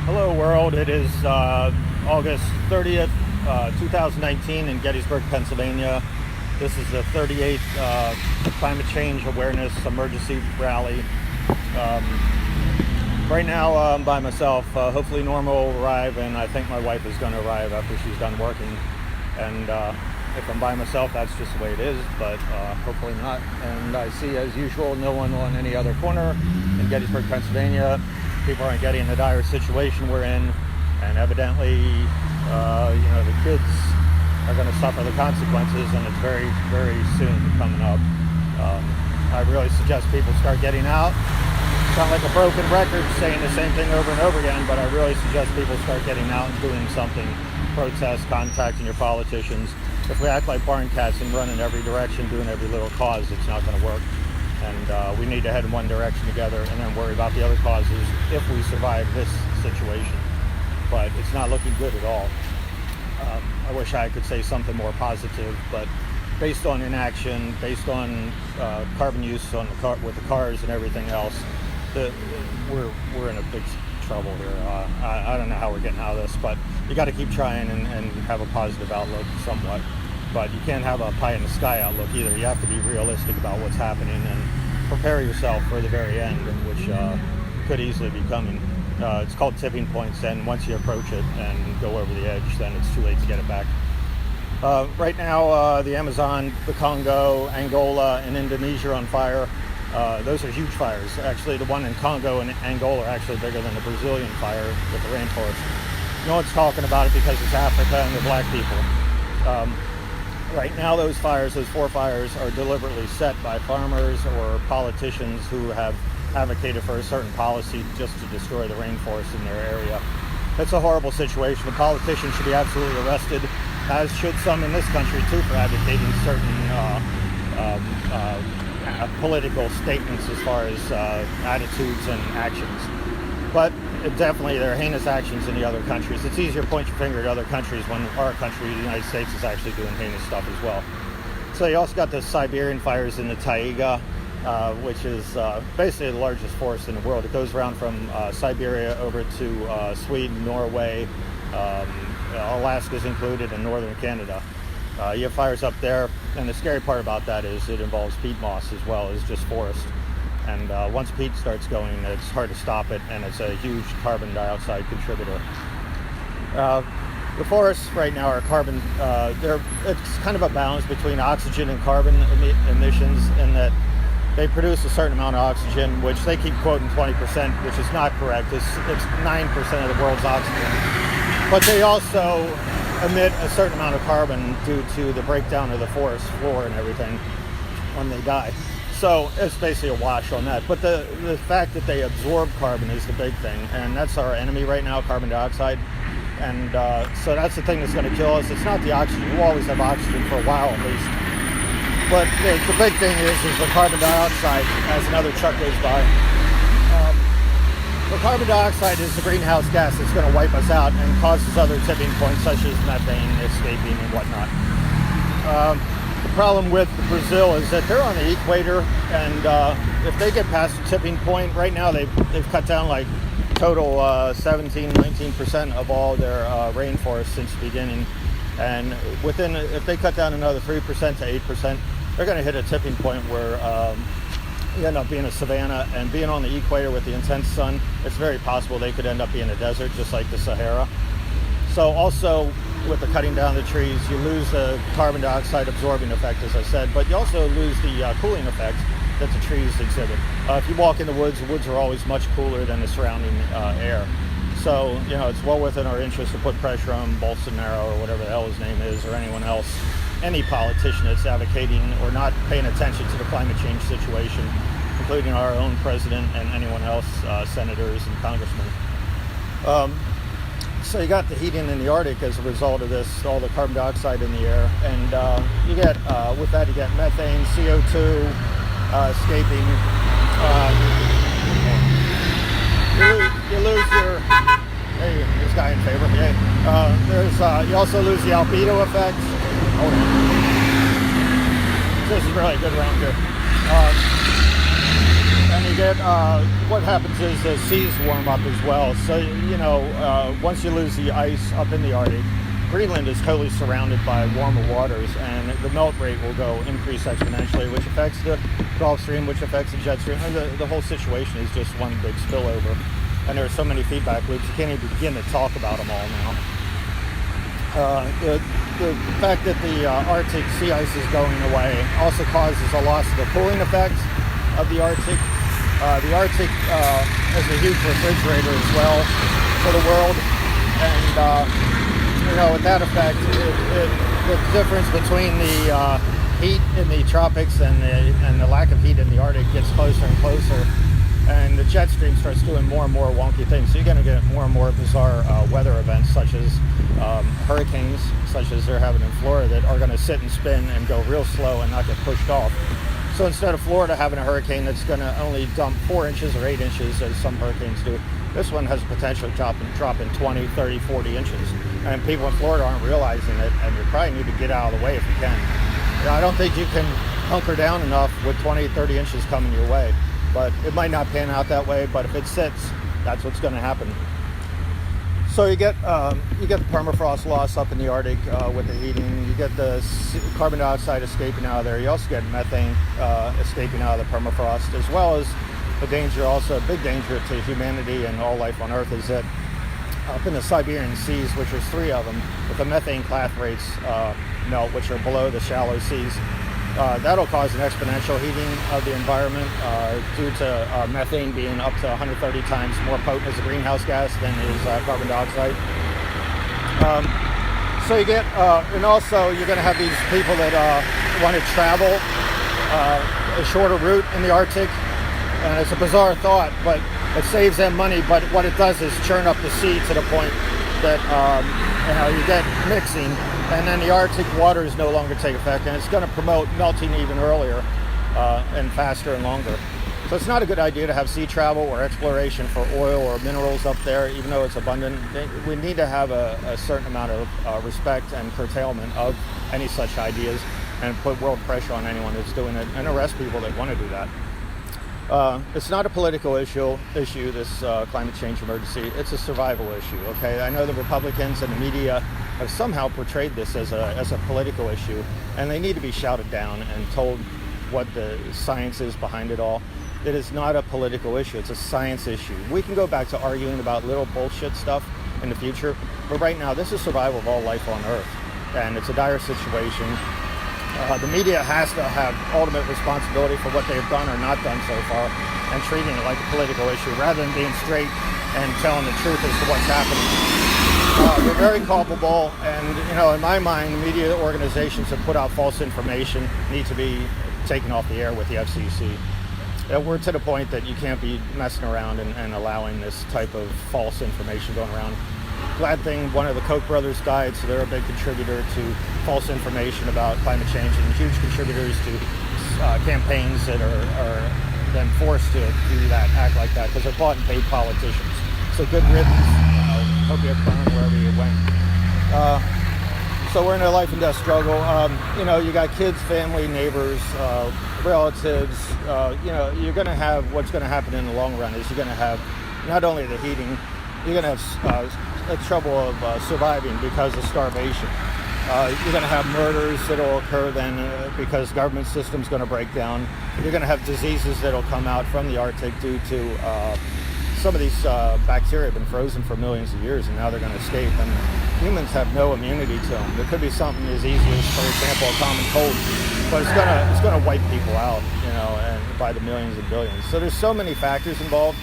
Hello world, it is August 30th, 2019 in Gettysburg, Pennsylvania. This is the 38th Climate Change Awareness Emergency Rally. Right now I'm by myself. Hopefully Norma will arrive, and I think my wife is going to arrive after she's done working. And if I'm by myself, that's just the way it is, but hopefully not. And I see, as usual, no one on any other corner in Gettysburg, Pennsylvania. People aren't getting the dire situation we're in, and evidently, the kids are going to suffer the consequences, and it's very, very soon coming up. I really suggest people start getting out. Sound like a broken record saying the same thing over and over again, but I really suggest people start getting out and doing something. Protest, contacting your politicians. If we act like barn cats and run in every direction, doing every little cause, it's not going to work. And we need to head in one direction together and then worry about the other causes if we survive this situation. But it's not looking good at all. I wish I could say something more positive, but based on inaction, based on carbon use on with the cars and everything else, we're in a big trouble here. I don't know how we're getting out of this, but you got to keep trying and have a positive outlook somewhat. But you can't have a pie-in-the-sky outlook either. You have to be realistic about what's happening and prepare yourself for the very end, which could easily be coming. It's called tipping points, and once you approach it and go over the edge, then it's too late to get it back. Right now, the Amazon, the Congo, Angola, and Indonesia are on fire. Those are huge fires. Actually, the one in Congo and Angola are actually bigger than the Brazilian fire with the rainforest. No one's talking about it because it's Africa and the black people. Right now, those four fires, are deliberately set by farmers or politicians who have advocated for a certain policy just to destroy the rainforest in their area. It's a horrible situation. The politicians should be absolutely arrested, as should some in this country too, for advocating certain political statements as far as attitudes and actions. But definitely there are heinous actions in the other countries. It's easier to point your finger at other countries when our country, the United States, is actually doing heinous stuff as well. So you also got the Siberian fires in the taiga, which is basically the largest forest in the world. It goes around from Siberia over to Sweden, Norway, Alaska's included, and northern Canada. You have fires up there, and the scary part about that is it involves peat moss as well as just forest. And once peat starts going, it's hard to stop it, and it's a huge carbon dioxide contributor. The forests right now are carbon, it's kind of a balance between oxygen and carbon emissions, in that they produce a certain amount of oxygen, which they keep quoting 20%, which is not correct. It's 9% of the world's oxygen. But they also emit a certain amount of carbon due to the breakdown of the forest floor and everything when they die. So it's basically a wash on that. But the fact that they absorb carbon is the big thing, and that's our enemy right now, carbon dioxide. And so that's the thing that's going to kill us. It's not the oxygen. We'll always have oxygen for a while at least. But the big thing is the carbon dioxide as another truck goes by. The carbon dioxide is the greenhouse gas that's going to wipe us out and causes other tipping points such as methane escaping and whatnot. The problem with Brazil is that they're on the equator, and if they get past the tipping point, right now they've cut down like total 17-19% of all their rainforest since the beginning. And if they cut down another 3% to 8%, they're going to hit a tipping point where you end up being a savanna, and being on the equator with the intense sun, it's very possible they could end up being a desert, just like the Sahara. So also, with the cutting down the trees, you lose the carbon dioxide absorbing effect, as I said, but you also lose the cooling effect that the trees exhibit. If you walk in the woods are always much cooler than the surrounding air. So, it's well within our interest to put pressure on Bolsonaro, or whatever the hell his name is, or anyone else, any politician that's advocating or not paying attention to the climate change situation, including our own president and anyone else, senators and congressmen. So you got the heating in the Arctic as a result of this, all the carbon dioxide in the air, and you get, with that you get methane, CO2 escaping. You lose your, hey, this guy in favor, yay. You also lose the albedo effect. This is really good around here. And you you get, what happens is the seas warm up as well. So, once you lose the ice up in the Arctic, Greenland is totally surrounded by warmer waters, and the melt rate will increase exponentially, which affects the Gulf Stream, which affects the jet stream. And the whole situation is just one big spillover. And there are so many feedback loops, you can't even begin to talk about them all now. The fact that the Arctic sea ice is going away also causes a loss of the cooling effects of the Arctic. The Arctic is a huge refrigerator as well for the world, and with that effect, the difference between the heat in the tropics and the lack of heat in the Arctic gets closer and closer, and the jet stream starts doing more and more wonky things. So you're going to get more and more bizarre weather events, such as hurricanes, such as they're having in Florida, that are going to sit and spin and go real slow and not get pushed off. So instead of Florida having a hurricane that's going to only dump 4 inches or 8 inches, as some hurricanes do, this one has potential to drop in 20, 30, 40 inches. And people in Florida aren't realizing it, and you probably need to get out of the way if you can. I don't think you can hunker down enough with 20, 30 inches coming your way. But it might not pan out that way, but if it sits, that's what's going to happen. So you get the permafrost loss up in the Arctic with the heating. You get the carbon dioxide escaping out of there. You also get methane escaping out of the permafrost, as well as the danger, also a big danger to humanity and all life on Earth, is that up in the Siberian seas, which there's 3 of them, if the methane cloud rates melt, which are below the shallow seas, that'll cause an exponential heating of the environment due to methane being up to 130 times more potent as a greenhouse gas than is carbon dioxide. So you get, and also you're going to have these people that want to travel a shorter route in the Arctic, and it's a bizarre thought, but it saves them money. But what it does is churn up the sea to the point that you get mixing, and then the Arctic waters no longer take effect, and it's going to promote melting even earlier and faster and longer. So it's not a good idea to have sea travel or exploration for oil or minerals up there, even though it's abundant. We need to have a certain amount of respect and curtailment of any such ideas, and put world pressure on anyone that's doing it, and arrest people that want to do that. It's not a political issue, this climate change emergency. It's a survival issue, okay? I know the Republicans and the media have somehow portrayed this as a political issue, and they need to be shouted down and told what the science is behind it all. It is not a political issue, it's a science issue. We can go back to arguing about little bullshit stuff in the future, but right now this is survival of all life on Earth, and it's a dire situation. The media has to have ultimate responsibility for what they've done or not done so far, and treating it like a political issue rather than being straight and telling the truth as to what's happening. They're very culpable, and in my mind, media organizations that put out false information need to be taken off the air with the FCC. We're to the point that you can't be messing around and allowing this type of false information going around. Glad thing, one of the Koch brothers died, so they're a big contributor to false information about climate change, and huge contributors to campaigns that are then forced to do that, act like that, because they're bought and paid politicians. So good riddance. Hope you have fun wherever you went. So we're in a life and death struggle. You got kids, family, neighbors, relatives. You're going to have, what's going to happen in the long run is you're going to have not only the heating, you're going to have trouble of surviving because of starvation. You're going to have murders that will occur then because government system's going to break down. You're going to have diseases that will come out from the Arctic due to some of these bacteria have been frozen for millions of years, and now they're going to escape. And humans have no immunity to them. There could be something as easy as, for example, a common cold, but it's going to wipe people out, and by the millions and billions. So there's so many factors involved.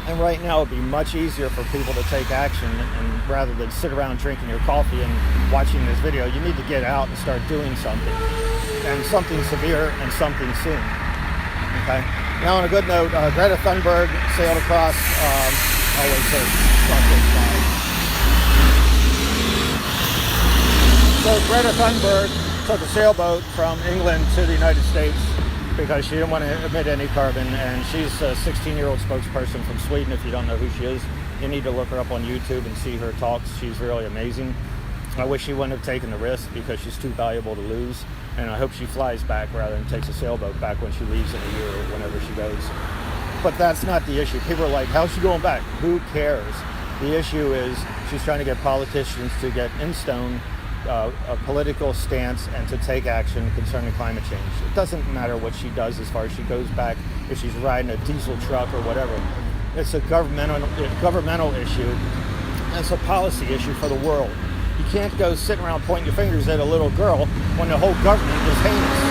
And right now, it'd be much easier for people to take action, and rather than sit around drinking your coffee and watching this video, you need to get out and start doing something, and something severe and something soon. Okay. Now, on a good note, Greta Thunberg sailed across. Always says so Greta Thunberg took a sailboat from England to the United States because she didn't want to emit any carbon, and she's a 16-year-old spokesperson from Sweden. If you don't know who she is, you need to look her up on YouTube and see her talks. She's really amazing. I wish she wouldn't have taken the risk because she's too valuable to lose, and I hope she flies back rather than takes a sailboat back when she leaves in a year or whenever she goes. But that's not the issue. People are like, how's she going back? Who cares? The issue is she's trying to get politicians to get in stone a political stance and to take action concerning climate change. It doesn't matter what she does as far as she goes back, if she's riding a diesel truck or whatever. It's a governmental issue. It's a policy issue for the world. You can't go sitting around pointing your fingers at a little girl when the whole government is heinous.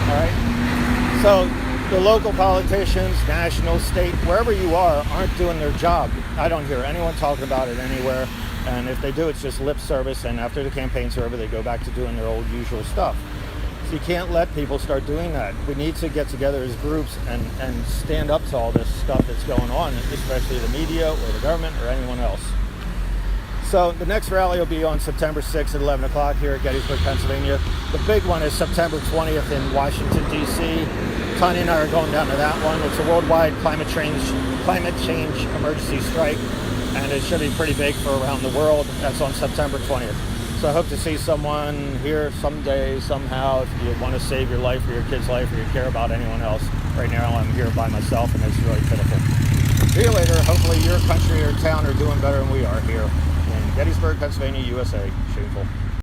All right? So the local politicians, national, state, wherever you are, aren't doing their job. I don't hear anyone talking about it anywhere. And if they do, it's just lip service. And after the campaign's over, they go back to doing their old usual stuff. So you can't let people start doing that. We need to get together as groups and stand up to all this stuff that's going on, especially the media or the government or anyone else. So the next rally will be on September 6th at 11 o'clock here at Gettysburg, Pennsylvania. The big one is September 20th in Washington, D.C. Tanya and I are going down to that one. It's a worldwide climate change emergency strike, and it should be pretty big for around the world. That's on September 20th. So I hope to see someone here someday, somehow, if you want to save your life or your kid's life or you care about anyone else. Right now I'm here by myself, and it's really pitiful. See you later. Hopefully your country or town are doing better than we are here in Gettysburg, Pennsylvania, USA. Shameful.